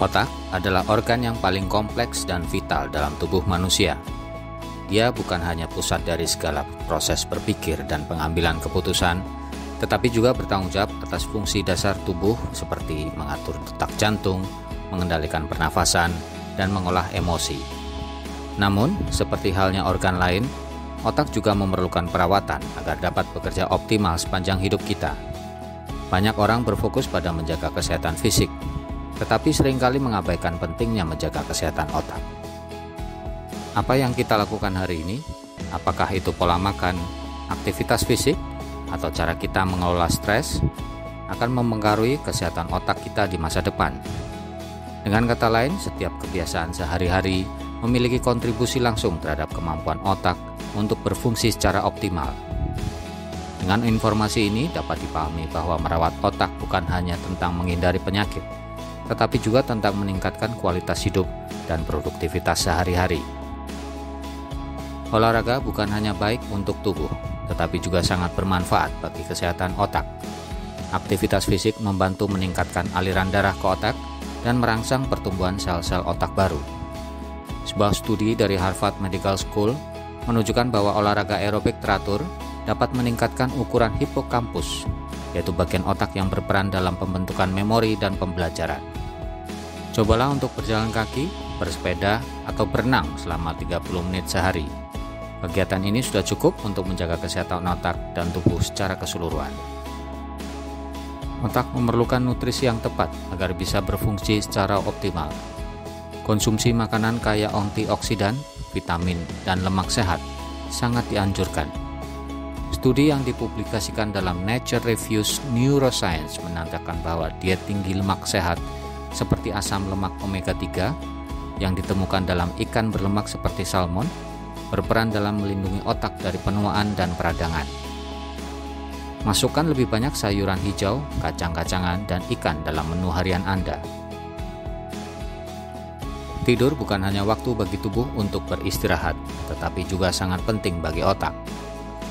Otak adalah organ yang paling kompleks dan vital dalam tubuh manusia. Dia bukan hanya pusat dari segala proses berpikir dan pengambilan keputusan, tetapi juga bertanggung jawab atas fungsi dasar tubuh seperti mengatur detak jantung, mengendalikan pernafasan, dan mengolah emosi. Namun, seperti halnya organ lain, otak juga memerlukan perawatan agar dapat bekerja optimal sepanjang hidup kita. Banyak orang berfokus pada menjaga kesehatan fisik, tetapi seringkali mengabaikan pentingnya menjaga kesehatan otak. Apa yang kita lakukan hari ini? Apakah itu pola makan, aktivitas fisik, atau cara kita mengelola stres? Akan memengaruhi kesehatan otak kita di masa depan. Dengan kata lain, setiap kebiasaan sehari-hari memiliki kontribusi langsung terhadap kemampuan otak untuk berfungsi secara optimal. Dengan informasi ini dapat dipahami bahwa merawat otak bukan hanya tentang menghindari penyakit, tetapi juga tentang meningkatkan kualitas hidup dan produktivitas sehari-hari. Olahraga bukan hanya baik untuk tubuh, tetapi juga sangat bermanfaat bagi kesehatan otak. Aktivitas fisik membantu meningkatkan aliran darah ke otak dan merangsang pertumbuhan sel-sel otak baru. Sebuah studi dari Harvard Medical School menunjukkan bahwa olahraga aerobik teratur dapat meningkatkan ukuran hipokampus, yaitu bagian otak yang berperan dalam pembentukan memori dan pembelajaran. Cobalah untuk berjalan kaki, bersepeda, atau berenang selama 30 menit sehari. Kegiatan ini sudah cukup untuk menjaga kesehatan otak dan tubuh secara keseluruhan. Otak memerlukan nutrisi yang tepat agar bisa berfungsi secara optimal. Konsumsi makanan kaya antioksidan, vitamin, dan lemak sehat sangat dianjurkan. Studi yang dipublikasikan dalam Nature Reviews Neuroscience menandakan bahwa diet tinggi lemak sehat seperti asam lemak omega 3 yang ditemukan dalam ikan berlemak seperti salmon berperan dalam melindungi otak dari penuaan dan peradangan. Masukkan lebih banyak sayuran hijau, kacang-kacangan, dan ikan dalam menu harian Anda. Tidur bukan hanya waktu bagi tubuh untuk beristirahat, tetapi juga sangat penting bagi otak.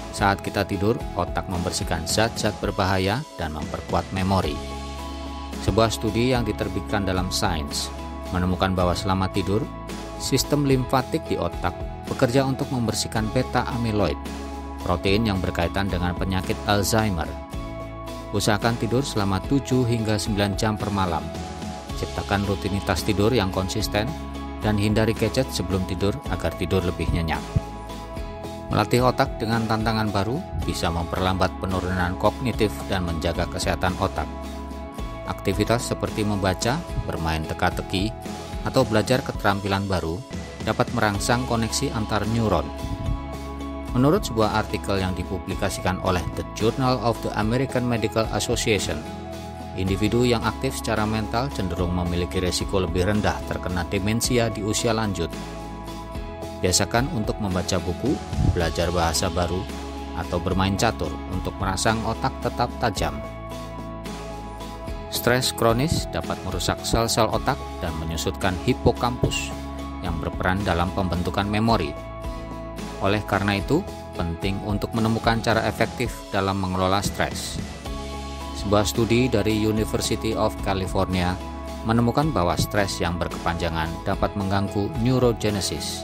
Saat kita tidur, otak membersihkan zat-zat berbahaya dan memperkuat memori. Sebuah studi yang diterbitkan dalam Science menemukan bahwa selama tidur, sistem limfatik di otak bekerja untuk membersihkan beta amyloid, protein yang berkaitan dengan penyakit Alzheimer. Usahakan tidur selama 7 hingga 9 jam per malam. Ciptakan rutinitas tidur yang konsisten dan hindari gadget sebelum tidur agar tidur lebih nyenyak. Melatih otak dengan tantangan baru bisa memperlambat penurunan kognitif dan menjaga kesehatan otak. Aktivitas seperti membaca, bermain teka-teki, atau belajar keterampilan baru dapat merangsang koneksi antar neuron. Menurut sebuah artikel yang dipublikasikan oleh The Journal of the American Medical Association, individu yang aktif secara mental cenderung memiliki risiko lebih rendah terkena demensia di usia lanjut. Biasakan untuk membaca buku, belajar bahasa baru, atau bermain catur untuk merangsang otak tetap tajam. Stres kronis dapat merusak sel-sel otak dan menyusutkan hipokampus yang berperan dalam pembentukan memori. Oleh karena itu, penting untuk menemukan cara efektif dalam mengelola stres. Sebuah studi dari University of California menemukan bahwa stres yang berkepanjangan dapat mengganggu neurogenesis,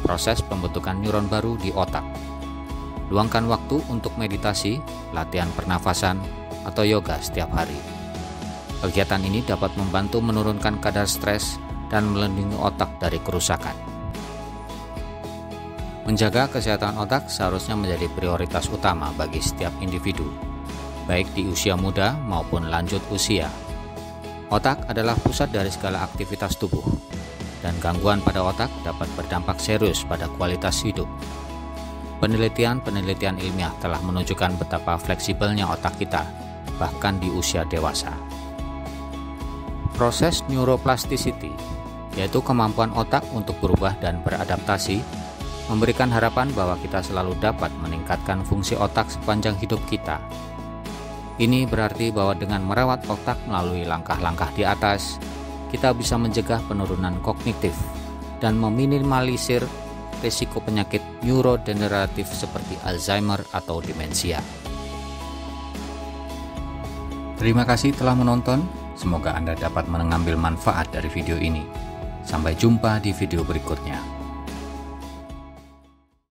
proses pembentukan neuron baru di otak. Luangkan waktu untuk meditasi, latihan pernafasan, atau yoga setiap hari. Kegiatan ini dapat membantu menurunkan kadar stres dan melindungi otak dari kerusakan. Menjaga kesehatan otak seharusnya menjadi prioritas utama bagi setiap individu, baik di usia muda maupun lanjut usia. Otak adalah pusat dari segala aktivitas tubuh, dan gangguan pada otak dapat berdampak serius pada kualitas hidup. Penelitian ilmiah telah menunjukkan betapa fleksibelnya otak kita, bahkan di usia dewasa. Proses neuroplasticity, yaitu kemampuan otak untuk berubah dan beradaptasi, memberikan harapan bahwa kita selalu dapat meningkatkan fungsi otak sepanjang hidup kita. Ini berarti bahwa dengan merawat otak melalui langkah-langkah di atas, kita bisa mencegah penurunan kognitif dan meminimalisir risiko penyakit neurodegeneratif seperti Alzheimer atau demensia. Terima kasih telah menonton. Semoga Anda dapat mengambil manfaat dari video ini. Sampai jumpa di video berikutnya.